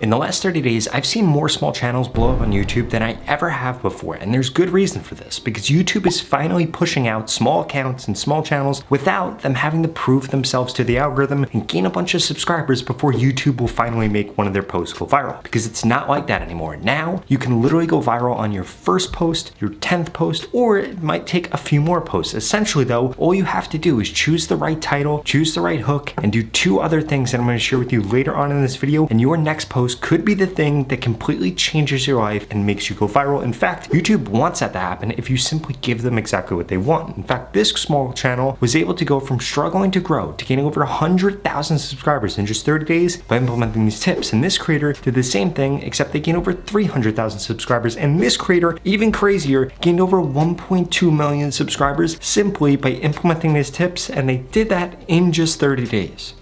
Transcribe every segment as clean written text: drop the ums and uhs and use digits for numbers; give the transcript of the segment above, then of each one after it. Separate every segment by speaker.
Speaker 1: In the last 30 days, I've seen more small channels blow up on YouTube than I ever have before, and there's good reason for this, because YouTube is finally pushing out small accounts and small channels without them having to prove themselves to the algorithm and gain a bunch of subscribers before YouTube will finally make one of their posts go viral, because it's not like that anymore. Now, you can literally go viral on your first post, your 10th post, or it might take a few more posts. Essentially though, all you have to do is choose the right title, choose the right hook, and do two other things that I'm going to share with you later on in this video, and your next post could be the thing that completely changes your life and makes you go viral. In fact, YouTube wants that to happen if you simply give them exactly what they want. In fact, this small channel was able to go from struggling to grow to gaining over 100,000 subscribers in just 30 days by implementing these tips. And this creator did the same thing, except they gained over 300,000 subscribers. And this creator, even crazier, gained over 1.2 million subscribers simply by implementing these tips. And they did that in just 30 days.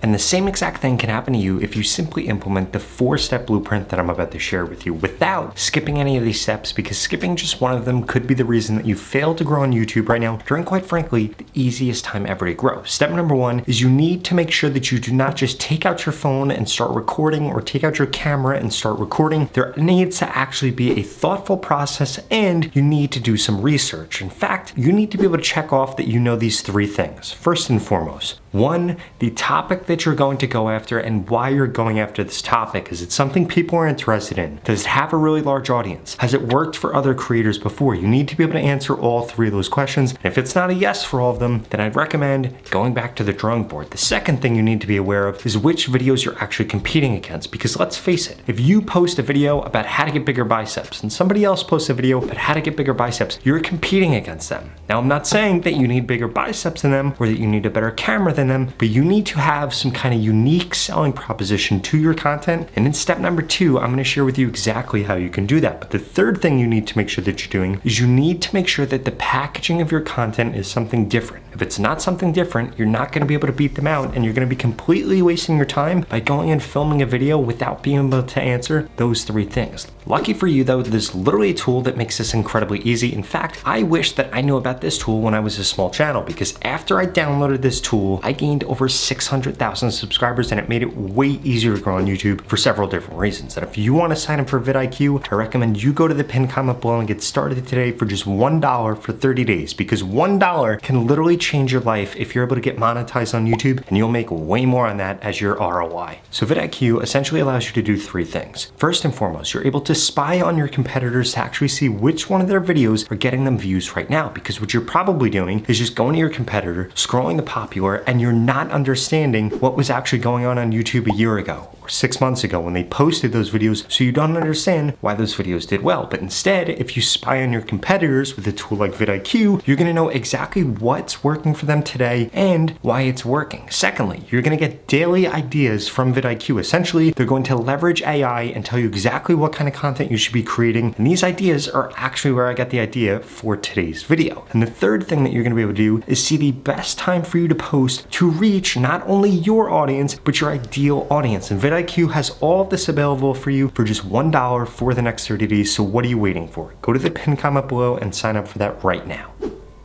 Speaker 1: And the same exact thing can happen to you if you simply implement the 4-step blueprint that I'm about to share with you without skipping any of these steps, because skipping just one of them could be the reason that you fail to grow on YouTube right now during, quite frankly, the easiest time ever to grow. Step number 1 is you need to make sure that you do not just take out your phone and start recording, or take out your camera and start recording. There needs to actually be a thoughtful process, and you need to do some research. In fact, you need to be able to check off that you know these 3 things. First and foremost, 1, the topic that you're going to go after and why you're going after this topic. Is it something people are interested in? Does it have a really large audience? Has it worked for other creators before? You need to be able to answer all 3 of those questions. And if it's not a yes for all of them, then I'd recommend going back to the drawing board. The second thing you need to be aware of is which videos you're actually competing against, because let's face it, if you post a video about how to get bigger biceps and somebody else posts a video about how to get bigger biceps, you're competing against them. Now, I'm not saying that you need bigger biceps than them or that you need a better camera than them, but you need to have some kind of unique selling proposition to your content. And in step number 2, I'm going to share with you exactly how you can do that. But the third thing you need to make sure that you're doing is you need to make sure that the packaging of your content is something different. If it's not something different, you're not going to be able to beat them out, and you're going to be completely wasting your time by going and filming a video without being able to answer those 3 things. Lucky for you though, there's literally a tool that makes this incredibly easy. In fact, I wish that I knew about this tool when I was a small channel, because after I downloaded this tool, I gained over 600,000 subscribers, and it made it way easier to grow on YouTube for several different reasons. And if you want to sign up for VidIQ, I recommend you go to the pinned comment below and get started today for just $1 for 30 days, because $1 can literally change your life if you're able to get monetized on YouTube, and you'll make way more on that as your ROI. So VidIQ essentially allows you to do 3 things. First and foremost, you're able to spy on your competitors to actually see which one of their videos are getting them views right now, because what you're probably doing is just going to your competitor, scrolling the popular, and you're not understanding what was actually going on YouTube a year ago or 6 months ago when they posted those videos, so you don't understand why those videos did well. But instead, if you spy on your competitors with a tool like VidIQ, you're going to know exactly what's working for them today and why it's working. Secondly, you're going to get daily ideas from VidIQ. Essentially, they're going to leverage AI and tell you exactly what kind of content you should be creating, and these ideas are actually where I got the idea for today's video. And the third thing that you're going to be able to do is see the best time for you to post to reach not only your audience, but your ideal audience. And VidIQ has all of this available for you for just $1 for the next 30 days. So what are you waiting for? Go to the pinned comment below and sign up for that right now.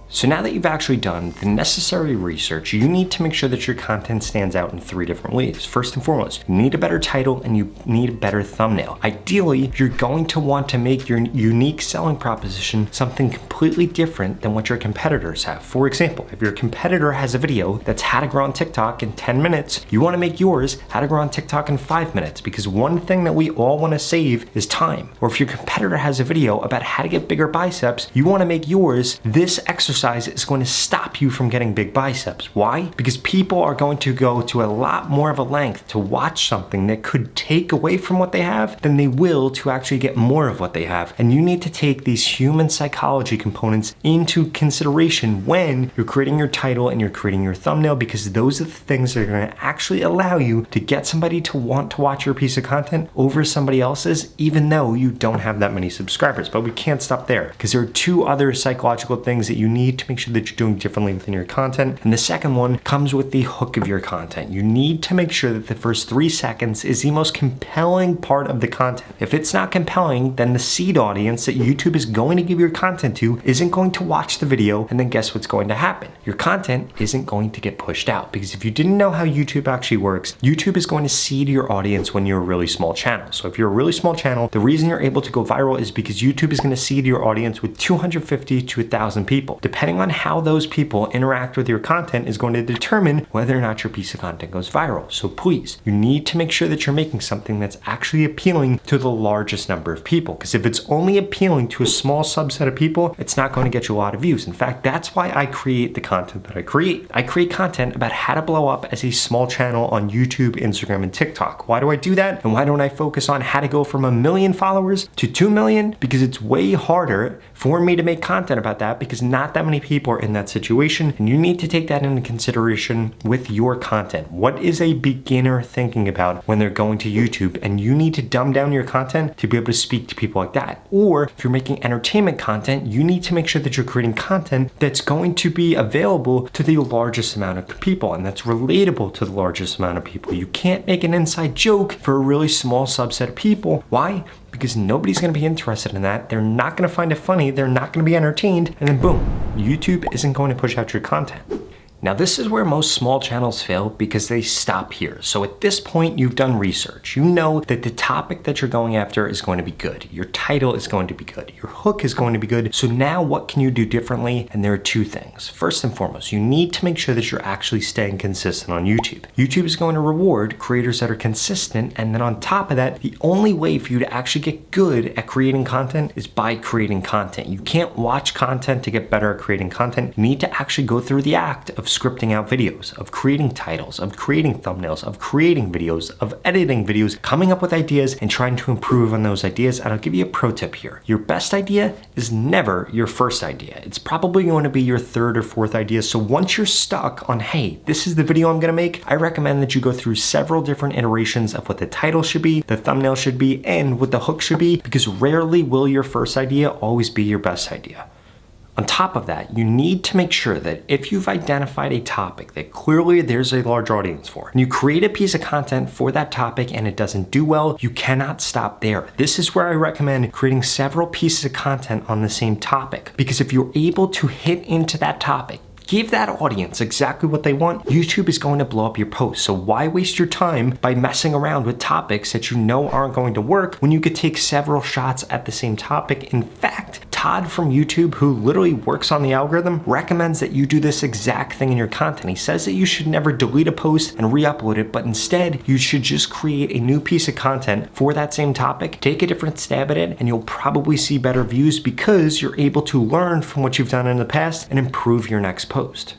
Speaker 1: So now that you've actually done the necessary research, you need to make sure that your content stands out in 3 different ways. First and foremost, you need a better title and you need a better thumbnail. Ideally, you're going to want to make your unique selling proposition something completely different than what your competitors have. For example, if your competitor has a video that's how to grow on TikTok in 10 minutes, you want to make yours how to grow on TikTok in 5 minutes, because one thing that we all want to save is time. Or if your competitor has a video about how to get bigger biceps, you want to make yours this exercise is going to stop you from getting big biceps. Why? Because people are going to go to a lot more of a length to watch something that could take away from what they have than they will to actually get more of what they have. And you need to take these human psychology components into consideration when you're creating your title and you're creating your thumbnail, because those are the things that are going to actually allow you to get somebody to want to watch your piece of content over somebody else's, even though you don't have that many subscribers. But we can't stop there, because there are 2 other psychological things that you need need to make sure that you're doing differently within your content. And the second one comes with the hook of your content. You need to make sure that the first 3 seconds is the most compelling part of the content. If it's not compelling, then the seed audience that YouTube is going to give your content to isn't going to watch the video, and then guess what's going to happen? Your content isn't going to get pushed out, because if you didn't know how YouTube actually works, YouTube is going to seed your audience when you're a really small channel. So if you're a really small channel, the reason you're able to go viral is because YouTube is going to seed your audience with 250 to 1,000 people. Depending on how those people interact with your content is going to determine whether or not your piece of content goes viral. So please, you need to make sure that you're making something that's actually appealing to the largest number of people, because if it's only appealing to a small subset of people, it's not going to get you a lot of views. In fact, that's why I create the content that I create. I create content about how to blow up as a small channel on YouTube, Instagram, and TikTok. Why do I do that? And why don't I focus on how to go from 1 million followers to 2 million? Because it's way harder for me to make content about that, because not that many people are in that situation, and you need to take that into consideration with your content. What is a beginner thinking about when they're going to YouTube? And you need to dumb down your content to be able to speak to people like that. Or if you're making entertainment content, you need to make sure that you're creating content that's going to be available to the largest amount of people, and that's relatable to the largest amount of people. You can't make an inside joke for a really small subset of people. Why? Because nobody's going to be interested in that. They're not going to find it funny. They're not going to be entertained. And then boom, YouTube isn't going to push out your content. Now, this is where most small channels fail, because they stop here. So at this point, you've done research. You know that the topic that you're going after is going to be good. Your title is going to be good. Your hook is going to be good. So now what can you do differently? And there are 2 things. First and foremost, you need to make sure that you're actually staying consistent on YouTube. YouTube is going to reward creators that are consistent. And then on top of that, the only way for you to actually get good at creating content is by creating content. You can't watch content to get better at creating content. You need to actually go through the act of scripting out videos, of creating titles, of creating thumbnails, of creating videos, of editing videos, coming up with ideas and trying to improve on those ideas. And I'll give you a pro tip here. Your best idea is never your first idea. It's probably going to be your 3rd or 4th idea. So once you're stuck on, hey, this is the video I'm going to make, I recommend that you go through several different iterations of what the title should be, the thumbnail should be, and what the hook should be, because rarely will your first idea always be your best idea. On top of that, you need to make sure that if you've identified a topic that clearly there's a large audience for, and you create a piece of content for that topic and it doesn't do well, you cannot stop there. This is where I recommend creating several pieces of content on the same topic, because if you're able to hit into that topic, give that audience exactly what they want, YouTube is going to blow up your post. So why waste your time by messing around with topics that you know aren't going to work when you could take several shots at the same topic? In fact, Todd from YouTube, who literally works on the algorithm, recommends that you do this exact thing in your content. He says that you should never delete a post and re-upload it, but instead you should just create a new piece of content for that same topic, take a different stab at it, and you'll probably see better views because you're able to learn from what you've done in the past and improve your next post.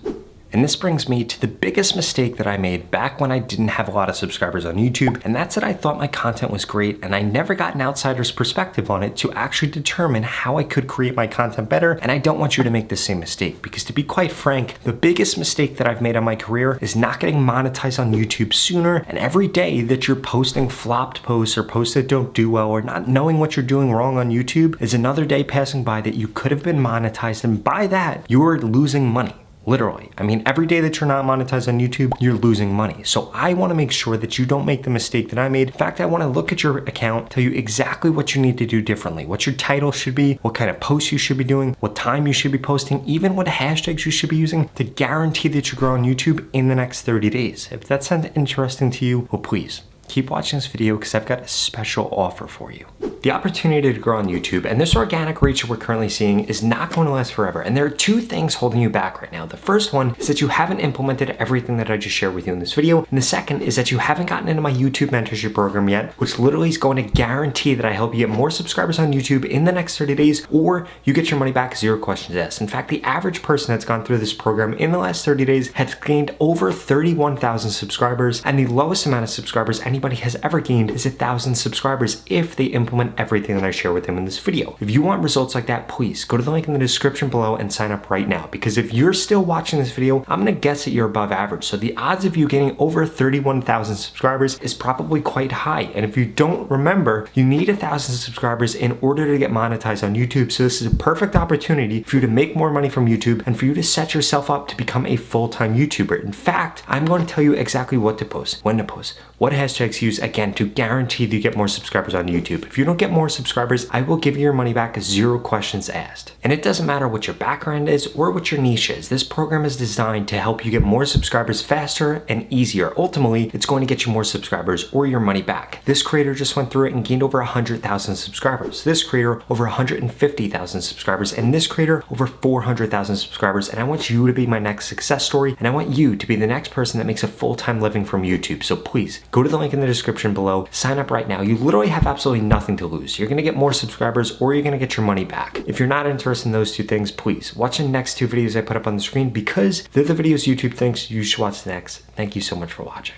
Speaker 1: And this brings me to the biggest mistake that I made back when I didn't have a lot of subscribers on YouTube, and that's that I thought my content was great and I never got an outsider's perspective on it to actually determine how I could create my content better. And I don't want you to make the same mistake, because to be quite frank, the biggest mistake that I've made on my career is not getting monetized on YouTube sooner, and every day that you're posting flopped posts or posts that don't do well or not knowing what you're doing wrong on YouTube is another day passing by that you could have been monetized, and by that, you're losing money. Literally. I mean, every day that you're not monetized on YouTube, you're losing money. So I want to make sure that you don't make the mistake that I made. In fact, I want to look at your account, tell you exactly what you need to do differently, what your title should be, what kind of posts you should be doing, what time you should be posting, even what hashtags you should be using to guarantee that you grow on YouTube in the next 30 days. If that sounds interesting to you, well, please keep watching this video, because I've got a special offer for you. The opportunity to grow on YouTube and this organic reach that we're currently seeing is not going to last forever. And there are 2 things holding you back right now. The first one is that you haven't implemented everything that I just shared with you in this video. And the second is that you haven't gotten into my YouTube mentorship program yet, which literally is going to guarantee that I help you get more subscribers on YouTube in the next 30 days, or you get your money back, 0 questions asked. In fact, the average person that's gone through this program in the last 30 days has gained over 31,000 subscribers. And the lowest amount of subscribers anybody has ever gained is 1,000 subscribers if they implement implement everything that I share with him in this video. If you want results like that, please go to the link in the description below and sign up right now, because if you're still watching this video, I'm gonna guess that you're above average. So the odds of you getting over 31,000 subscribers is probably quite high. And if you don't remember, you need 1,000 subscribers in order to get monetized on YouTube. So this is a perfect opportunity for you to make more money from YouTube and for you to set yourself up to become a full-time YouTuber. In fact, I'm going to tell you exactly what to post, when to post, what hashtags to use, again, to guarantee that you get more subscribers on YouTube. If you don't get more subscribers, I will give you your money back, 0 questions asked. And it doesn't matter what your background is or what your niche is. This program is designed to help you get more subscribers faster and easier. Ultimately, it's going to get you more subscribers or your money back. This creator just went through it and gained over 100,000 subscribers. This creator over 150,000 subscribers, and this creator over 400,000 subscribers. And I want you to be my next success story, and I want you to be the next person that makes a full-time living from YouTube. So please go to the link in the description below, sign up right now. You literally have absolutely nothing to lose. You're gonna get more subscribers or you're gonna get your money back. If you're not interested in those two things, please watch the next 2 videos I put up on the screen, because they're the videos YouTube thinks you should watch next. Thank you so much for watching.